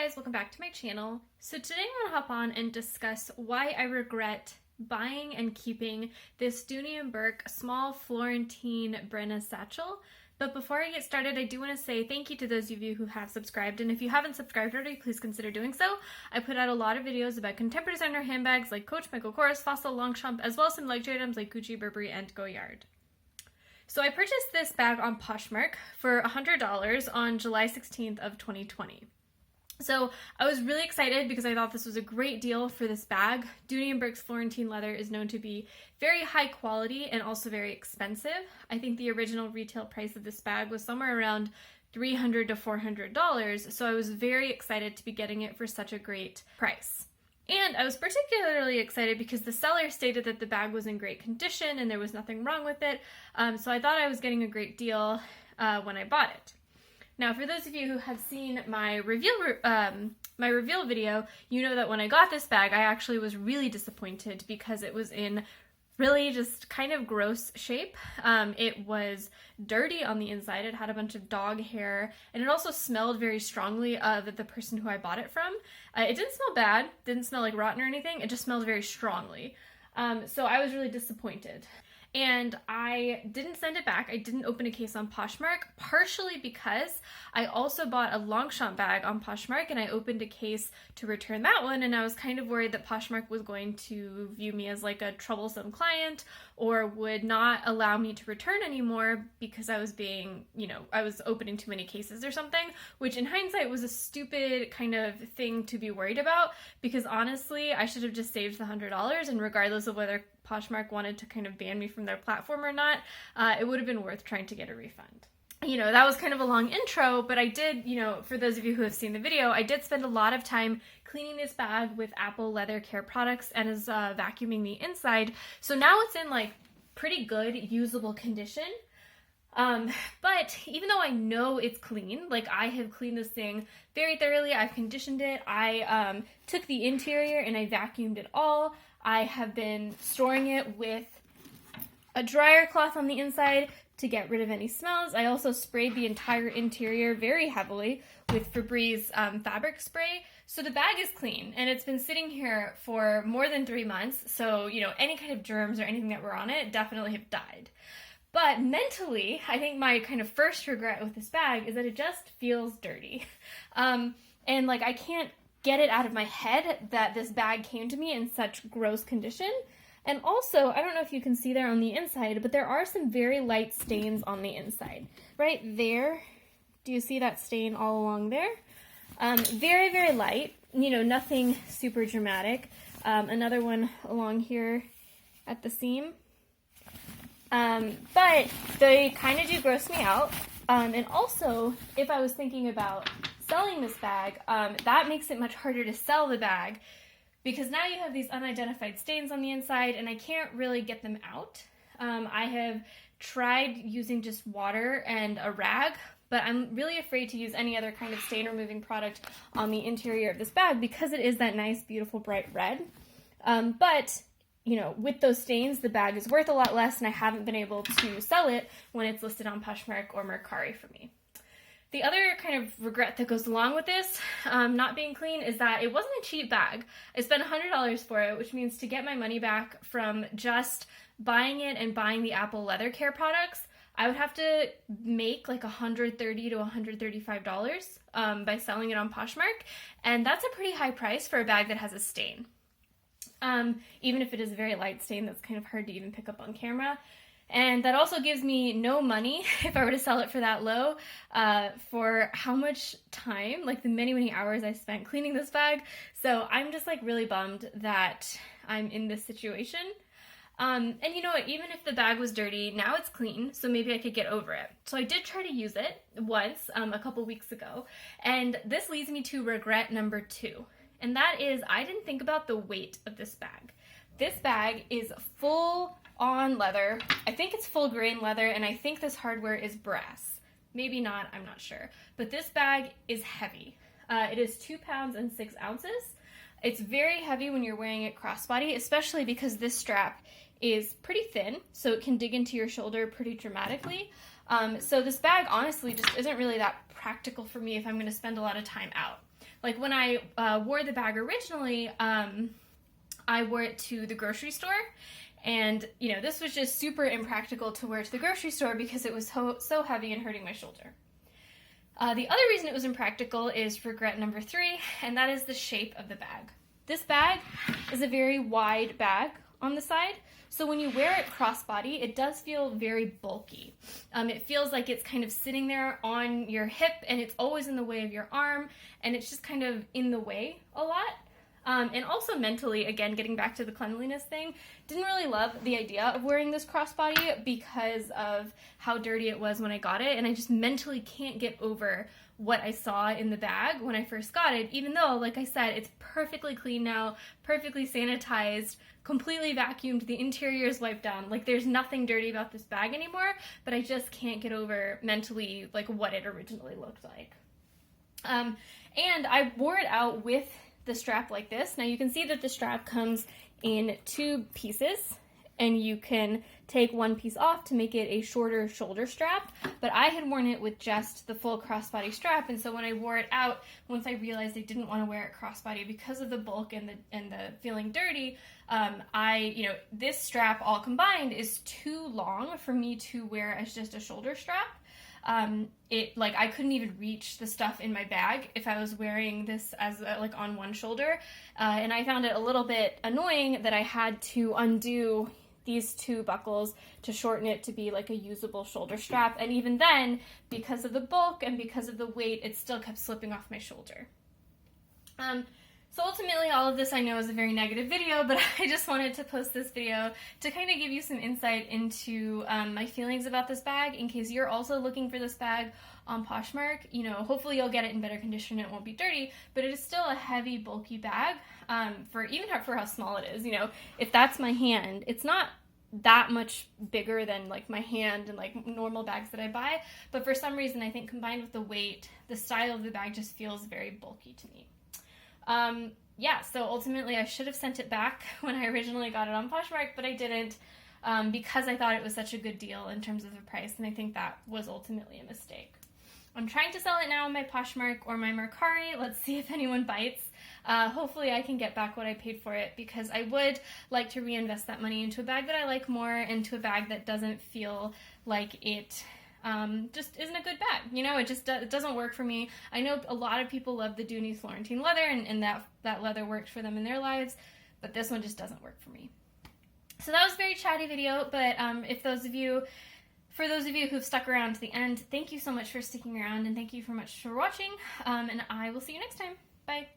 guys, welcome back to my channel. So today I'm gonna hop on and discuss why I regret buying and keeping this Dooney and Bourke small Florentine Brenna Satchel. But before I get started, I do want to say thank you to those of you who have subscribed, and if you haven't subscribed already, please consider doing so. I put out a lot of videos about contemporary designer handbags like Coach, Michael Kors, Fossil, Longchamp, as well as some luxury items like Gucci, Burberry, and Goyard. So I purchased this bag on Poshmark for $100 on July 16th of 2020. So I was really excited because I thought this was a great deal for this bag. Dooney and Bourke's Florentine leather is known to be very high quality and also very expensive. I think the original retail price of this bag was somewhere around $300 to $400, so I was very excited to be getting it for such a great price. And I was particularly excited because the seller stated that the bag was in great condition and there was nothing wrong with it, so I thought I was getting a great deal when I bought it. Now, for those of you who have seen my reveal video, you know that when I got this bag, I actually was really disappointed because it was in really just kind of gross shape. It was dirty on the inside. It had a bunch of dog hair, and it also smelled very strongly of the person who I bought it from. It didn't smell bad, didn't smell like rotten or anything. It just smelled very strongly. So I was really disappointed. And I didn't send it back. I didn't open a case on Poshmark, partially because I also bought a Longchamp bag on Poshmark and I opened a case to return that one, and I was kind of worried that Poshmark was going to view me as like a troublesome client or would not allow me to return anymore because I was being, I was opening too many cases or something, which in hindsight was a stupid kind of thing to be worried about because honestly, I should have just saved the $100, and regardless of whether Poshmark wanted to kind of ban me from their platform or not, it would have been worth trying to get a refund. That was kind of a long intro, but I did, for those of you who have seen the video, I did spend a lot of time cleaning this bag with Apple leather care products and is vacuuming the inside. So now it's in like pretty good usable condition. But even though I know it's clean, like I have cleaned this thing very thoroughly, I've conditioned it, I took the interior and I vacuumed it all. I have been storing it with a dryer cloth on the inside to get rid of any smells. I also sprayed the entire interior very heavily with Febreze fabric spray. So the bag is clean and it's been sitting here for more than 3 months. So, any kind of germs or anything that were on it definitely have died. But mentally, I think my kind of first regret with this bag is that it just feels dirty. And like I can't get it out of my head that this bag came to me in such gross condition. And also, I don't know if you can see there on the inside, but there are some very light stains on the inside. Right there, do you see that stain all along there? Very, very light, nothing super dramatic. Another one along here at the seam. But they kind of do gross me out. And also, if I was thinking about selling this bag, that makes it much harder to sell the bag because now you have these unidentified stains on the inside and I can't really get them out. I have tried using just water and a rag, but I'm really afraid to use any other kind of stain removing product on the interior of this bag because it is that nice, beautiful, bright red. But with those stains, the bag is worth a lot less and I haven't been able to sell it when it's listed on Poshmark or Mercari for me. The other kind of regret that goes along with this not being clean is that it wasn't a cheap bag. I spent $100 for it, which means to get my money back from just buying it and buying the Apple leather care products, I would have to make like $130 to $135 by selling it on Poshmark, and that's a pretty high price for a bag that has a stain. Even if it is a very light stain that's kind of hard to even pick up on camera. And that also gives me no money if I were to sell it for that low, for how much time, like the many, many hours I spent cleaning this bag. So I'm just like really bummed that I'm in this situation. And you know what, even if the bag was dirty, now it's clean, so maybe I could get over it. So I did try to use it once, a couple weeks ago, and this leads me to regret number 2. And that is, I didn't think about the weight of this bag. This bag is full on leather. I think it's full grain leather, and I think this hardware is brass. Maybe not, I'm not sure. But this bag is heavy. It is 2 pounds and 6 ounces. It's very heavy when you're wearing it crossbody, especially because this strap is pretty thin, so it can dig into your shoulder pretty dramatically. So this bag honestly just isn't really that practical for me if I'm going to spend a lot of time out. Like when I wore the bag originally, I wore it to the grocery store, and you know, this was just super impractical to wear to the grocery store because it was so heavy and hurting my shoulder. The other reason it was impractical is regret number 3, and that is the shape of the bag. This bag is a very wide bag on the side, so when you wear it crossbody, it does feel very bulky. It feels like it's kind of sitting there on your hip, and it's always in the way of your arm, and it's just kind of in the way a lot. And also mentally, again, getting back to the cleanliness thing, didn't really love the idea of wearing this crossbody because of how dirty it was when I got it, and I just mentally can't get over what I saw in the bag when I first got it, even though, like I said, it's perfectly clean now, perfectly sanitized, completely vacuumed, the interior is wiped down, like there's nothing dirty about this bag anymore, but I just can't get over mentally like what it originally looked like. And I wore it out with the strap like this. Now you can see that the strap comes in 2 pieces, and you can take one piece off to make it a shorter shoulder strap, but I had worn it with just the full crossbody strap, and so when I wore it out, once I realized I didn't want to wear it crossbody because of the bulk and the feeling dirty, this strap all combined is too long for me to wear as just a shoulder strap. I couldn't even reach the stuff in my bag if I was wearing this as on one shoulder, and I found it a little bit annoying that I had to undo these 2 buckles to shorten it to be like a usable shoulder strap, and even then, because of the bulk and because of the weight, it still kept slipping off my shoulder. So ultimately, all of this I know is a very negative video, but I just wanted to post this video to kind of give you some insight into my feelings about this bag in case you're also looking for this bag on Poshmark. You know, hopefully you'll get it in better condition and it won't be dirty, but it is still a heavy, bulky bag for how small it is. You know, if that's my hand, it's not that much bigger than like my hand and like normal bags that I buy, but for some reason I think combined with the weight, the style of the bag just feels very bulky to me. So ultimately I should have sent it back when I originally got it on Poshmark, but I didn't because I thought it was such a good deal in terms of the price, and I think that was ultimately a mistake. I'm trying to sell it now on my Poshmark or my Mercari. Let's see if anyone bites. Hopefully I can get back what I paid for it, because I would like to reinvest that money into a bag that I like more, into a bag that doesn't feel like it just isn't a good bag. You know, it doesn't work for me. I know a lot of people love the Dooney Florentine leather, and that leather worked for them in their lives, but this one just doesn't work for me. So that was a very chatty video, but for those of you who've stuck around to the end, thank you so much for sticking around, and thank you so much for watching, and I will see you next time. Bye.